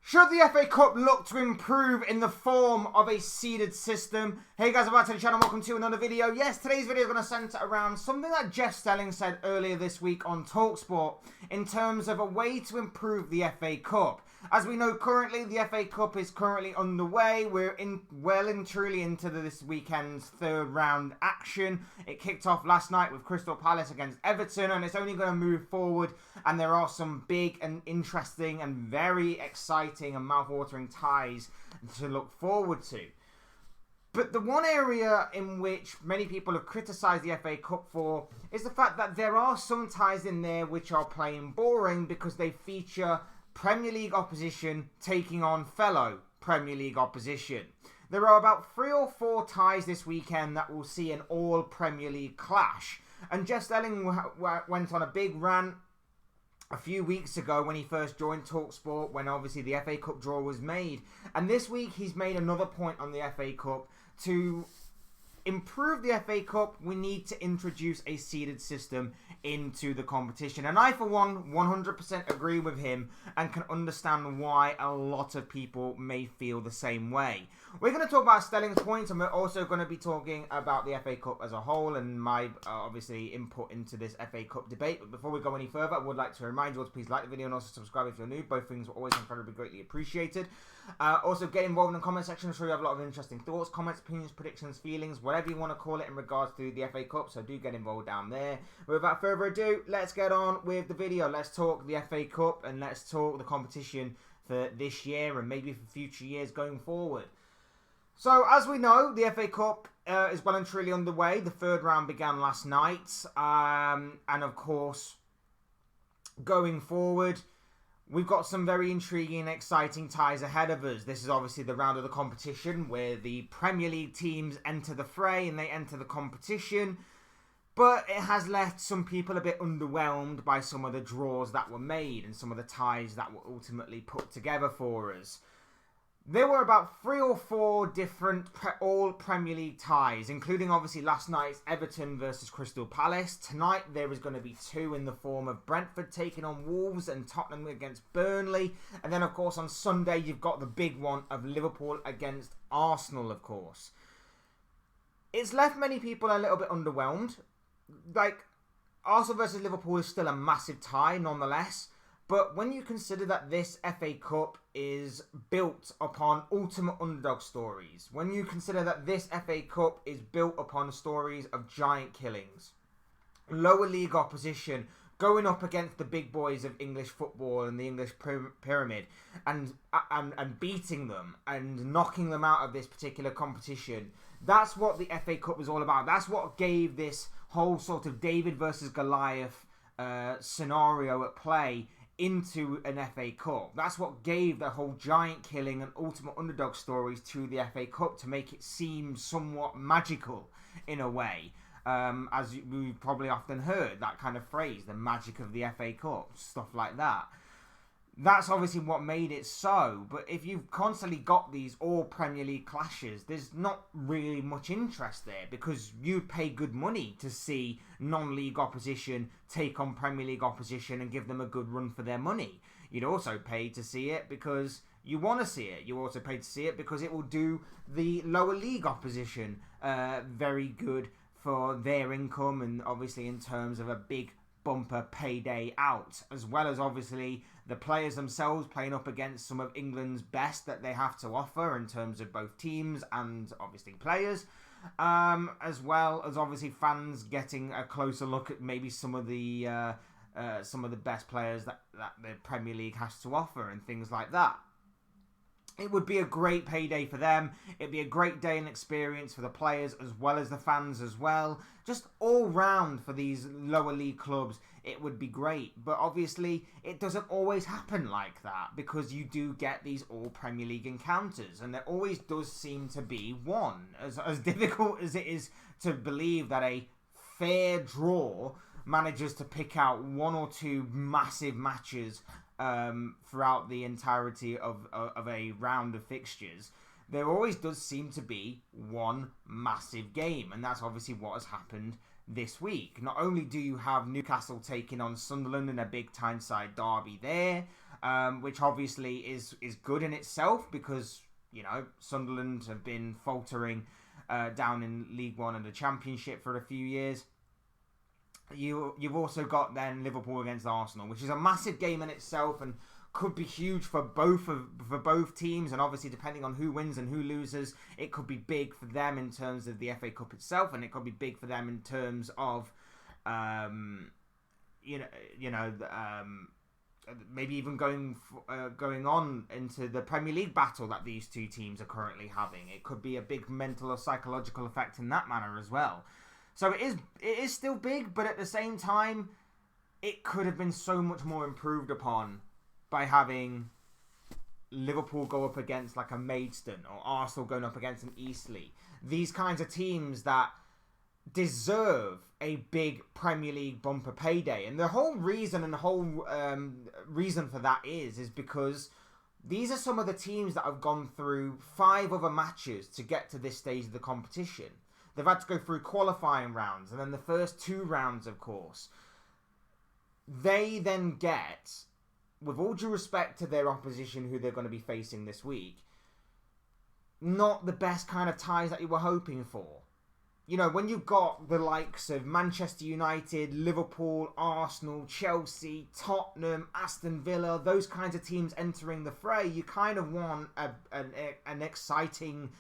Should the FA Cup look to improve in the form of a seeded system? Hey guys, welcome to the channel, welcome to another video. Yes, today's video is going to centre around something that Jeff Stelling said earlier this week on TalkSport in terms of a way to improve the FA Cup. As we know, currently the FA Cup is currently underway. We're well and truly into this weekend's third round action. It kicked off last night with Crystal Palace against Everton, and it's only going to move forward. And there are some big and interesting and very exciting and mouth-watering ties to look forward to. But the one area in which many people have criticised the FA Cup for is the fact that there are some ties in there which are plain boring because they feature Premier League opposition taking on fellow Premier League opposition. There are about 3 or 4 ties this weekend that will see an all Premier League clash. And Jeff Stelling went on a big rant a few weeks ago when he first joined TalkSport, when obviously the FA Cup draw was made. And this week he's made another point on the FA Cup. To improve the FA Cup, we need to introduce a seeded system into the competition. And I, for one, 100% agree with him and can understand why a lot of people may feel the same way. We're going to talk about Stelling's points, and we're also going to be talking about the FA Cup as a whole and my, obviously, input into this FA Cup debate. But before we go any further, I would like to remind you all to please like the video and also subscribe if you're new. Both things are always incredibly greatly appreciated. Also, get involved in the comment section. I'm sure you have a lot of interesting thoughts, comments, opinions, predictions, feelings, whatever you want to call it in regards to the FA Cup. So do get involved down there. Without further ado, let's get on with the video. Let's talk the FA Cup and let's talk the competition for this year and maybe for future years going forward. So, as we know, the FA Cup is well and truly underway. The third round began last night. And of course, going forward, we've got some very intriguing and exciting ties ahead of us. This is obviously the round of the competition where the Premier League teams enter the fray and they enter the competition. But it has left some people a bit underwhelmed by some of the draws that were made and some of the ties that were ultimately put together for us. There were about 3 or 4 different all Premier League ties, including obviously last night's Everton versus Crystal Palace. Tonight there is going to be 2 in the form of Brentford taking on Wolves and Tottenham against Burnley. And then of course on Sunday you've got the big one of Liverpool against Arsenal, of course. It's left many people a little bit underwhelmed. Like, Arsenal versus Liverpool is still a massive tie nonetheless. But when you consider that this FA Cup is built upon ultimate underdog stories, when you consider that this FA Cup is built upon stories of giant killings, lower league opposition going up against the big boys of English football and the English pyramid and beating them and knocking them out of this particular competition, that's what the FA Cup was all about. That's what gave this whole sort of David versus Goliath scenario at play into an FA Cup. That's what gave the whole giant killing and ultimate underdog stories to the FA Cup, to make it seem somewhat magical in a way. As we've probably often heard that kind of phrase, the magic of the FA Cup, stuff like that. That's obviously what made it so. But if you've constantly got these all Premier League clashes, there's not really much interest there, because you'd pay good money to see non-league opposition take on Premier League opposition and give them a good run for their money. You'd also pay to see it because you want to see it. You also pay to see it because it will do the lower league opposition very good for their income, and obviously in terms of a big bumper payday out, as well as obviously the players themselves playing up against some of England's best that they have to offer in terms of both teams and obviously players, as well as obviously fans getting a closer look at maybe some of the best players that the Premier League has to offer and things like that. It would be a great payday for them. It'd be a great day and experience for the players as well as the fans as well. Just all round for these lower league clubs, it would be great. But obviously, it doesn't always happen like that, because you do get these all Premier League encounters. And there always does seem to be one. As difficult as it is to believe that a fair draw manages to pick out 1 or 2 massive matches throughout the entirety of a round of fixtures, there always does seem to be one massive game, and that's obviously what has happened this week. Not only do you have Newcastle taking on Sunderland in a big Tyneside derby there, which obviously is good in itself because, you know, Sunderland have been faltering down in League One and the Championship for a few years. You've also got then Liverpool against Arsenal, which is a massive game in itself and could be huge for both teams, and obviously depending on who wins and who loses, it could be big for them in terms of the FA Cup itself, and it could be big for them in terms of maybe even going on into the Premier League battle that these two teams are currently having. It could be a big mental or psychological effect in that manner as well. So it is still big, but at the same time, it could have been so much more improved upon by having Liverpool go up against like a Maidstone or Arsenal going up against an Eastleigh. These kinds of teams that deserve a big Premier League bumper payday. And the whole reason reason for that is because these are some of the teams that have gone through 5 other matches to get to this stage of the competition. They've had to go through qualifying rounds and then the first 2 rounds, of course. They then get, with all due respect to their opposition who they're going to be facing this week, not the best kind of ties that you were hoping for. You know, when you've got the likes of Manchester United, Liverpool, Arsenal, Chelsea, Tottenham, Aston Villa, those kinds of teams entering the fray, you kind of want an exciting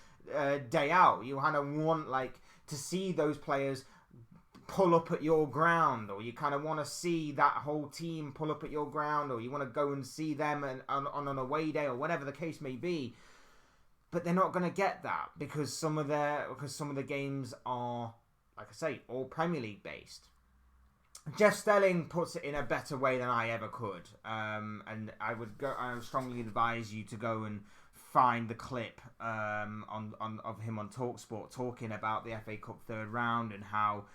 day out. You kind of want to see those players pull up at your ground, or you kind of want to see that whole team pull up at your ground, or you want to go and see them on an away day, or whatever the case may be. But they're not going to get that because some of the games are, like I say, all Premier League based. Jeff Stelling puts it in a better way than I ever could, and I would strongly advise you to go and find the clip of him on TalkSport talking about the FA Cup third round and how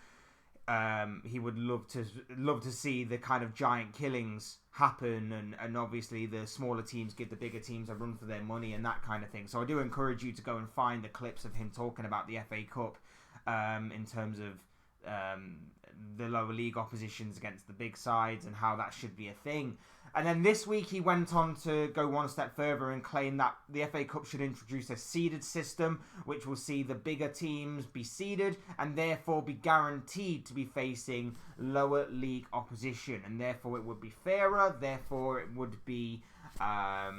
he would love to see the kind of giant killings happen, and obviously the smaller teams give the bigger teams a run for their money and that kind of thing. So I do encourage you to go and find the clips of him talking about the FA Cup in terms of the lower league oppositions against the big sides and how that should be a thing. And then this week he went on to go one step further and claim that the FA Cup should introduce a seeded system, which will see the bigger teams be seeded and therefore be guaranteed to be facing lower league opposition. And therefore it would be fairer, therefore it would be a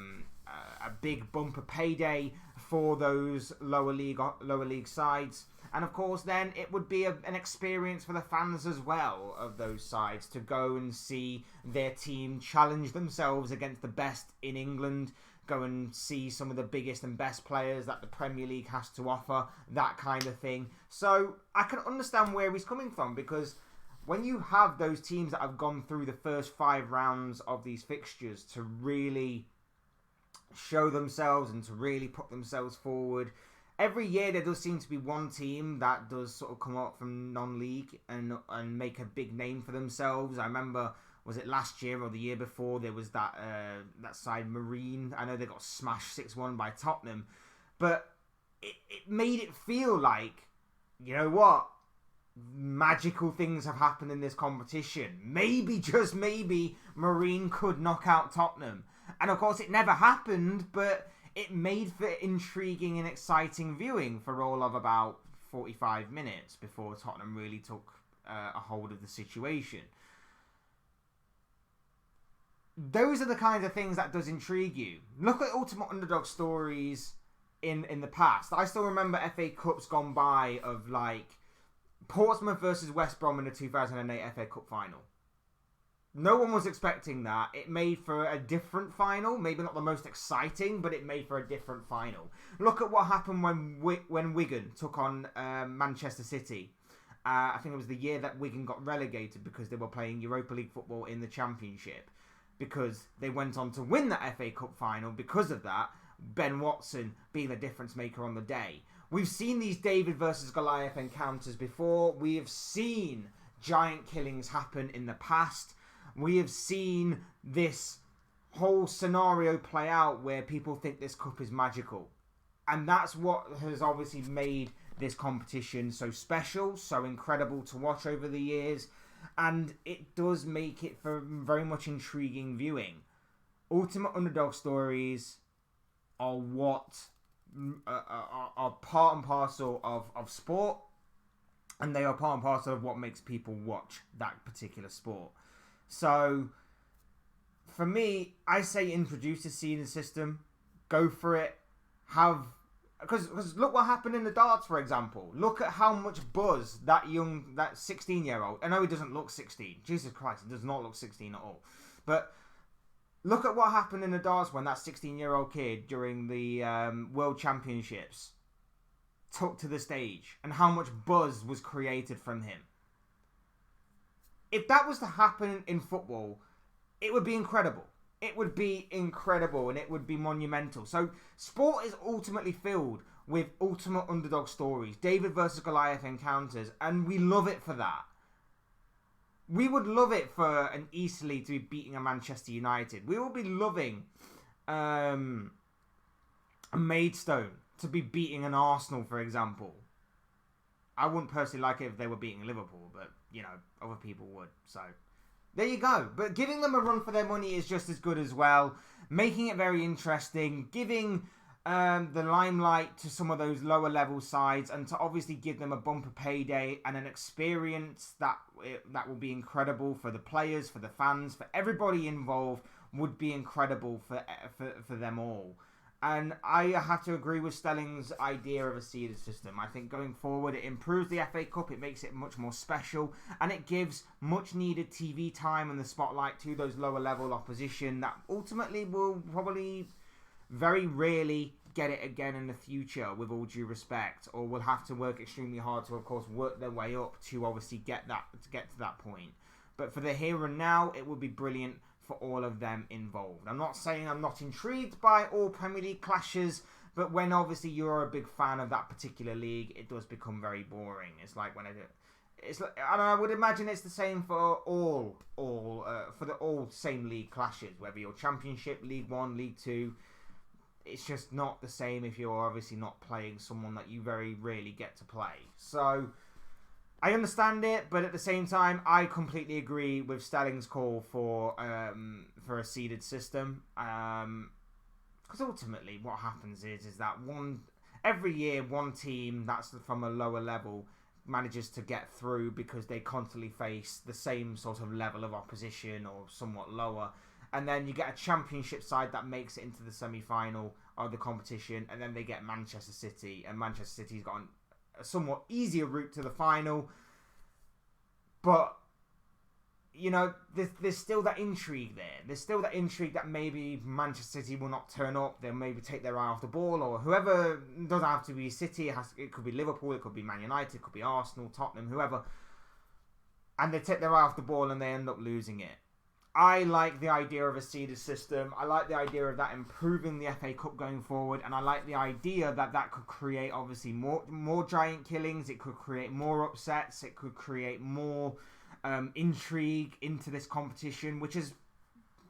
big bumper payday for those lower league sides. And of course, then it would be an experience for the fans as well of those sides to go and see their team challenge themselves against the best in England, go and see some of the biggest and best players that the Premier League has to offer, that kind of thing. So I can understand where he's coming from, because when you have those teams that have gone through the first 5 rounds of these fixtures to really show themselves and to really put themselves forward, every year there does seem to be one team that does sort of come up from non-league and make a big name for themselves. I remember, was it last year or the year before, there was that side Marine. I know they got smashed 6-1 by Tottenham, but it made it feel like, you know what, magical things have happened in this competition. Maybe, just maybe, Marine could knock out Tottenham. And of course it never happened, but it made for intriguing and exciting viewing for all of about 45 minutes before Tottenham really took a hold of the situation. Those are the kinds of things that does intrigue you. Look at Ultimate Underdog stories in the past. I still remember FA Cups gone by of like Portsmouth versus West Brom in the 2008 FA Cup final. No one was expecting that. It made for a different final. Maybe not the most exciting, but it made for a different final. Look at what happened when Wigan took on Manchester City. I think it was the year that Wigan got relegated because they were playing Europa League football in the Championship. Because they went on to win that FA Cup final because of that. Ben Watson being the difference maker on the day. We've seen these David versus Goliath encounters before. We have seen giant killings happen in the past. We have seen this whole scenario play out where people think this cup is magical. And that's what has obviously made this competition so special, so incredible to watch over the years. And it does make it for very much intriguing viewing. ultimate underdog stories are what are part and parcel of sport, and they are part and parcel of what makes people watch that particular sport. So, for me, I say introduce a seeding system, go for it, because look what happened in the darts, for example. Look at how much buzz that 16-year-old, I know he doesn't look 16, Jesus Christ, he does not look 16 at all, but look at what happened in the darts when that 16-year-old kid during the World Championships took to the stage and how much buzz was created from him. If that was to happen in football, it would be incredible. It would be incredible and it would be monumental. So sport is ultimately filled with ultimate underdog stories, David versus Goliath encounters, and we love it for that. We would love it for an Eastleigh to be beating a Manchester United. We will be loving a Maidstone to be beating an Arsenal, for example. I wouldn't personally like it if they were beating Liverpool, but, other people would. So, there you go. But giving them a run for their money is just as good as well. Making it very interesting. Giving the limelight to some of those lower level sides, and to obviously give them a bumper payday and an experience that will be incredible for the players, for the fans, for everybody involved, would be incredible for them all. And I have to agree with Stelling's idea of a seeded system. I think going forward, it improves the FA Cup, it makes it much more special, and it gives much needed TV time and the spotlight to those lower level opposition that ultimately will probably very rarely get it again in the future, with all due respect, or will have to work extremely hard to, of course, work their way up to obviously get to that point. But for the here and now, it would be brilliant for all of them involved. I'm not saying I'm not intrigued by all Premier League clashes, but when obviously you're a big fan of that particular league, it does become very boring. It's like when I would imagine it's the same for all same league clashes, whether you're Championship, League 1, League 2. It's just not the same if you're obviously not playing someone that you very rarely get to play. So I understand it, but at the same time, I completely agree with Stelling's call for a seeded system. Because ultimately, what happens is that every year one team that's from a lower level manages to get through because they constantly face the same sort of level of opposition or somewhat lower. And then you get a Championship side that makes it into the semi-final of the competition, and then they get Manchester City, and Manchester City's got a somewhat easier route to the final. But, there's still that intrigue there. There's still that intrigue that maybe Manchester City will not turn up. They'll maybe take their eye off the ball, or whoever. It doesn't have to be City. It could be Liverpool. It could be Man United. It could be Arsenal, Tottenham, whoever. And they take their eye off the ball and they end up losing it. I like the idea of a seeded system. I like the idea of that improving the FA Cup going forward, and I like the idea that could create obviously more giant killings. It could create more upsets. It could create more intrigue into this competition, which has,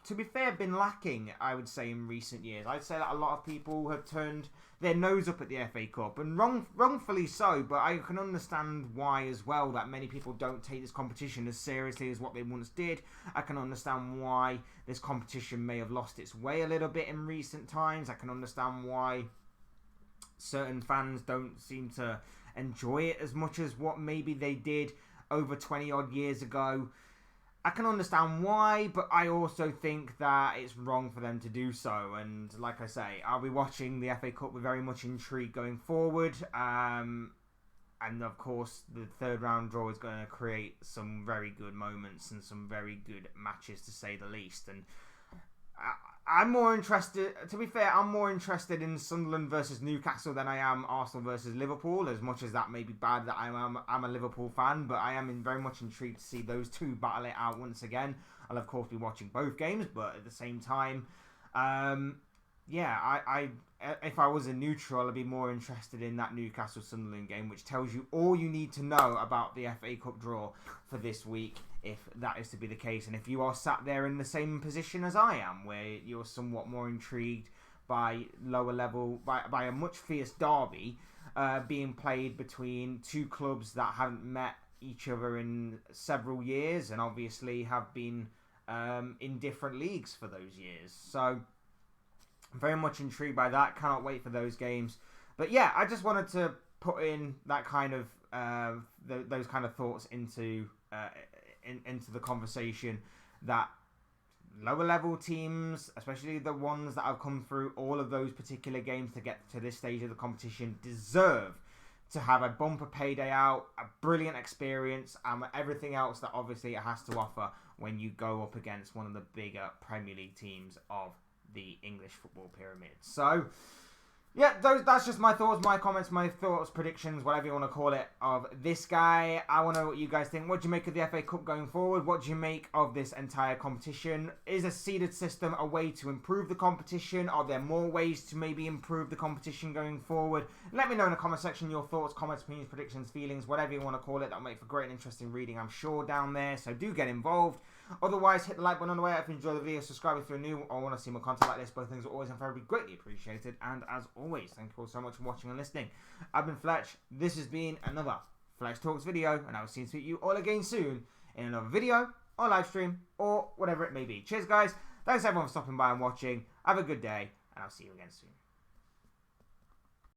to be fair, been lacking, I would say, in recent years. I'd say that a lot of people have turned their nose up at the FA Cup, and wrongfully so, but I can understand why as well, that many people don't take this competition as seriously as what they once did. I can understand why this competition may have lost its way a little bit in recent times. I can understand why certain fans don't seem to enjoy it as much as what maybe they did over 20 odd years ago. I can understand why, but I also think that it's wrong for them to do so. And like I say, I'll be watching the FA Cup with very much intrigue going forward. And of course, the third round draw is going to create some very good moments and some very good matches, to say the least. And I'm more interested, to be fair, I'm more interested in Sunderland versus Newcastle than I am Arsenal versus Liverpool, as much as that may be bad that I'm a Liverpool fan, but I am very much intrigued to see those two battle it out once again. I'll of course be watching both games, but at the same time, if I was a neutral, I'd be more interested in that Newcastle-Sunderland game, which tells you all you need to know about the FA Cup draw for this week, if that is to be the case. And if you are sat there in the same position as I am, where you're somewhat more intrigued by lower level, by a much fierce derby being played between two clubs that haven't met each other in several years, and obviously have been in different leagues for those years. So I'm very much intrigued by that. Cannot wait for those games. But yeah, I just wanted to put in that kind of those kind of thoughts into the conversation, that lower level teams, especially the ones that have come through all of those particular games to get to this stage of the competition, deserve to have a bumper payday out, a brilliant experience, and everything else that obviously it has to offer when you go up against one of the bigger Premier League teams of the English football pyramid. So yeah, that's just my thoughts, my comments, my thoughts, predictions, whatever you want to call it, of this guy. I want to know what you guys think. What do you make of the FA Cup going forward? What do you make of this entire competition? Is a seeded system a way to improve the competition? Are there more ways to maybe improve the competition going forward? Let me know in the comment section your thoughts, comments, opinions, predictions, feelings, whatever you want to call it. That'll make for great and interesting reading, I'm sure, down there. So do get involved. Otherwise, hit the like button on the way out if you enjoy the video. Subscribe if you're new or want to see more content like this. Both things are always and forever greatly appreciated. And as always, thank you all so much for watching and listening. I've been Fletch. This has been another Fletch Talks video, and I will see you all again soon in another video or live stream or whatever it may be. Cheers, guys. Thanks everyone for stopping by and watching. Have a good day, and I'll see you again soon.